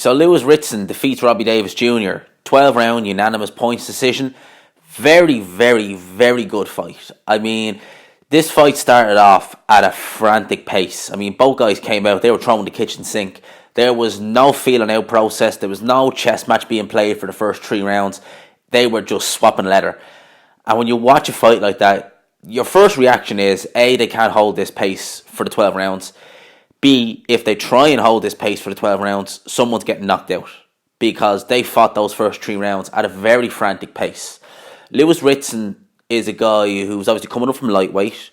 So Lewis Ritson defeats Robbie Davis Jr. 12-round unanimous points decision. Very, very, very good fight. I mean, this fight started off at a frantic pace. I mean, both guys came out, they were throwing the kitchen sink. There was no feeling out process. There was no chess match being played for the first 3 rounds. They were just swapping leather. And when you watch a fight like that, your first reaction is, A, they can't hold this pace for the 12 rounds. B, if they try and hold this pace for the 12 rounds, someone's getting knocked out. Because they fought those first 3 rounds at a very frantic pace. Lewis Ritson is a guy who's obviously coming up from lightweight.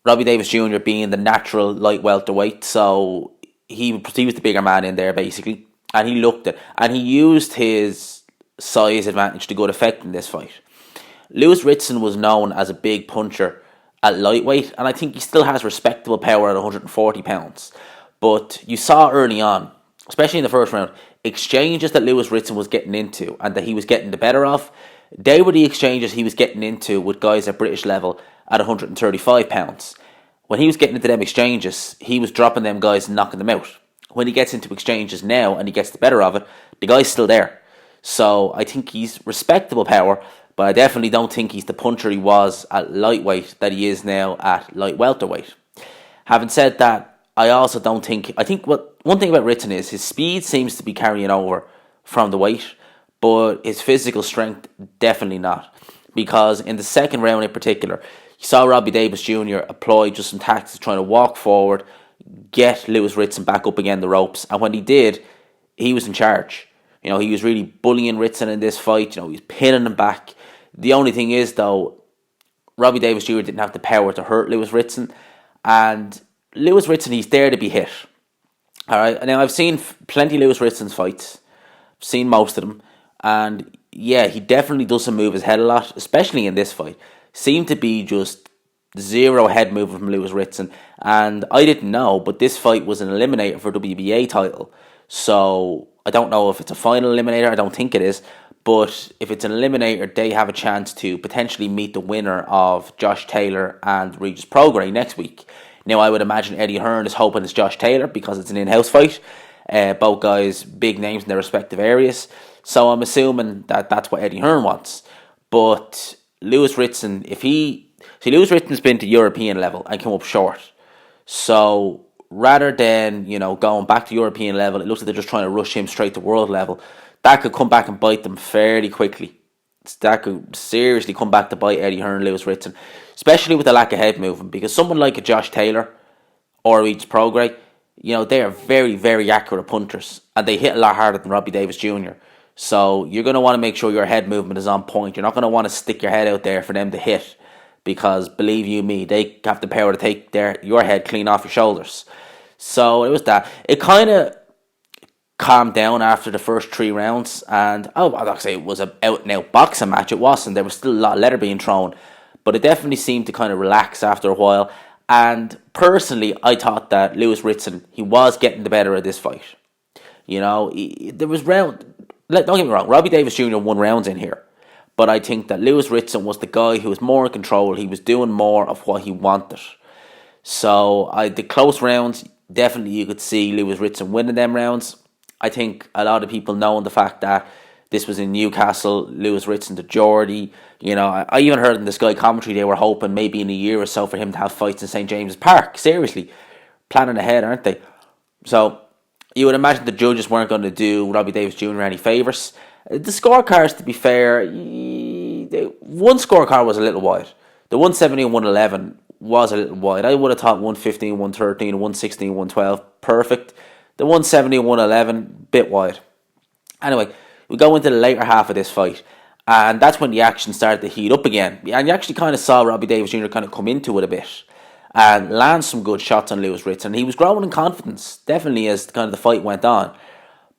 Robbie Davis Jr. being the natural light welterweight. So he was the bigger man in there, basically. And he looked it. And he used his size advantage to good effect in this fight. Lewis Ritson was known as a big puncher at lightweight, and I think he still has respectable power at 140 pounds. But you saw early on, especially in the first round, exchanges that Lewis Ritson was getting into and that he was getting the better of. They were the exchanges he was getting into with guys at British level at 135 pounds. When he was getting into them exchanges, he was dropping them guys and knocking them out. When he gets into exchanges now and he gets the better of it, the guy's still there. So I think he's respectable power, but I definitely don't think he's the puncher he was at lightweight that he is now at light welterweight. Having said that, I also don't think... one thing about Ritson is his speed seems to be carrying over from the weight, but his physical strength, definitely not. Because in the second round in particular, you saw Robbie Davis Jr. apply just some tactics trying to walk forward, get Lewis Ritson back up again the ropes, and when he did, he was in charge. You know, he was really bullying Ritson in this fight. You know, he was pinning him back. The only thing is, though, Robbie Davis Jr. didn't have the power to hurt Lewis Ritson. And Lewis Ritson, he's there to be hit. All right. Now, I've seen plenty of Lewis Ritson's fights. I've seen most of them. And, yeah, he definitely doesn't move his head a lot, especially in this fight. Seemed to be just zero head movement from Lewis Ritson. And I didn't know, but this fight was an eliminator for WBA title. So I don't know if it's a final eliminator. I don't think it is. But if it's an eliminator, they have a chance to potentially meet the winner of Josh Taylor and Regis Prograis next week. Now, I would imagine Eddie Hearn is hoping it's Josh Taylor because it's an in-house fight. Both guys, big names in their respective areas. So I'm assuming that that's what Eddie Hearn wants. But Lewis Ritson, Lewis Ritson's been to European level and come up short. So rather than, going back to European level, it looks like they're just trying to rush him straight to world level. That could come back and bite them fairly quickly. That could seriously come back to bite Eddie Hearn and Lewis Ritson, especially with the lack of head movement. Because someone like a Josh Taylor or Regis Prograis, they are very, very accurate punters, and they hit a lot harder than Robbie Davis Jr. So you're going to want to make sure your head movement is on point. You're not going to want to stick your head out there for them to hit, because believe you me, they have the power to take your head clean off your shoulders. So it was that. It kind of calmed down after the first 3 rounds, and I'm not going to say it was an out-and-out boxing match. It wasn't. There was still a lot of leather being thrown, but it definitely seemed to kind of relax after a while. And personally, I thought that Lewis Ritson, he was getting the better of this fight. There was round. Don't get me wrong, Robbie Davis Jr. won rounds in here, but I think that Lewis Ritson was the guy who was more in control. He was doing more of what he wanted. So the close rounds, definitely you could see Lewis Ritson winning them rounds. I think a lot of people knowing the fact that this was in Newcastle, Lewis Ritson to Geordie. I even heard in the Sky commentary they were hoping maybe in a year or so for him to have fights in St. James's Park. Seriously, planning ahead, aren't they? So you would imagine the judges weren't going to do Robbie Davis Jr. any favours. The scorecards, to be fair, one scorecard was a little wide. The 170 and 111 was a little wide. I would have thought 115, 113, 116, 112, perfect. The 170 and 111, bit wide. Anyway, we go into the later half of this fight, and that's when the action started to heat up again. And you actually kind of saw Robbie Davis Jr. kind of come into it a bit and land some good shots on Lewis Ritson. He was growing in confidence, definitely, as kind of the fight went on.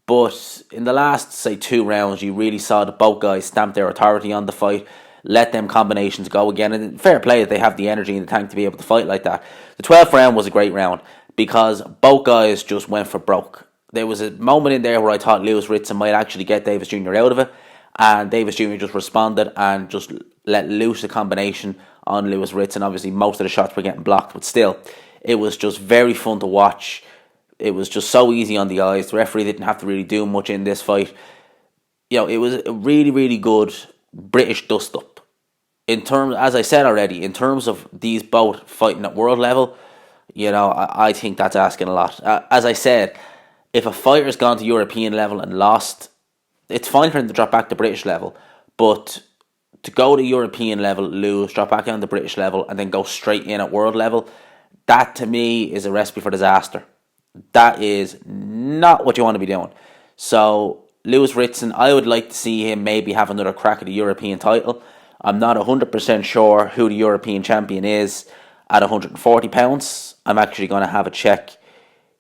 But in the last, say, 2 rounds, you really saw that both guys stamp their authority on the fight, let them combinations go again. And fair play that they have the energy in the tank to be able to fight like that. The 12th round was a great round because both guys just went for broke. There was a moment in there where I thought Lewis Ritson might actually get Davis Jr. out of it, and Davis Jr. just responded and just let loose the combination on Lewis Ritson. Obviously, most of the shots were getting blocked, but still, it was just very fun to watch. It was just so easy on the eyes. The referee didn't have to really do much in this fight. It was a really, really good British dust-up. In terms, as I said already, in terms of these both fighting at world level, I think that's asking a lot. As I said, if a fighter's gone to European level and lost, it's fine for him to drop back to British level. But to go to European level, lose, drop back down to British level, and then go straight in at world level, that to me is a recipe for disaster. That is not what you want to be doing. So, Lewis Ritson, I would like to see him maybe have another crack at the European title. I'm not 100% sure who the European champion is at £140. I'm actually going to have a check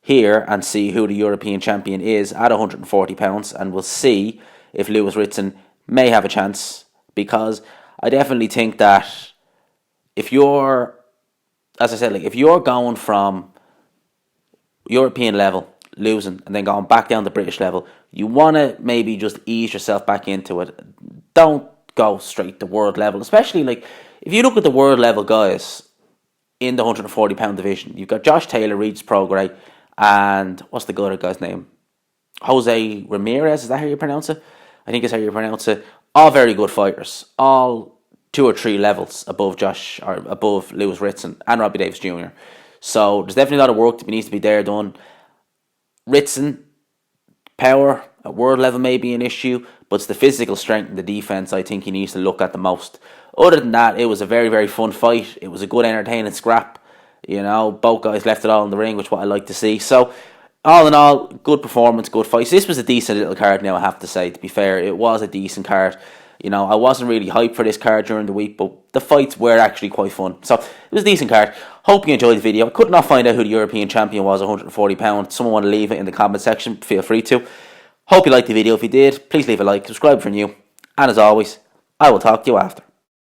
here and see who the European champion is at £140, and we'll see if Lewis Ritson may have a chance, because I definitely think that if you're, as I said, if you're going from European level, losing, and then going back down to British level, you want to maybe just ease yourself back into it. Don't go straight to world level, especially if you look at the world level guys in the £140 division. You've got Josh Taylor, Regis Prograis, and what's the other guy's name? Jose Ramirez, is that how you pronounce it? I think it's how you pronounce it. All very good fighters, all 2 or 3 levels above above Lewis Ritson and Robbie Davis Jr. So there's definitely a lot of work that needs to be done. Ritson, power at world level may be an issue, but it's the physical strength and the defense I think he needs to look at the most. Other than that, it was a very, very fun fight. It was a good, entertaining scrap. Both guys left it all in the ring, which is what I like to see. So, all in all, good performance, good fight. This was a decent little card now, I have to say. To be fair, it was a decent card. I wasn't really hyped for this card during the week, but the fights were actually quite fun. So, it was a decent card. Hope you enjoyed the video. I could not find out who the European champion was, £140. Someone want to leave it in the comment section, feel free to. Hope you liked the video. If you did, please leave a like, subscribe if you're new. And as always, I will talk to you after.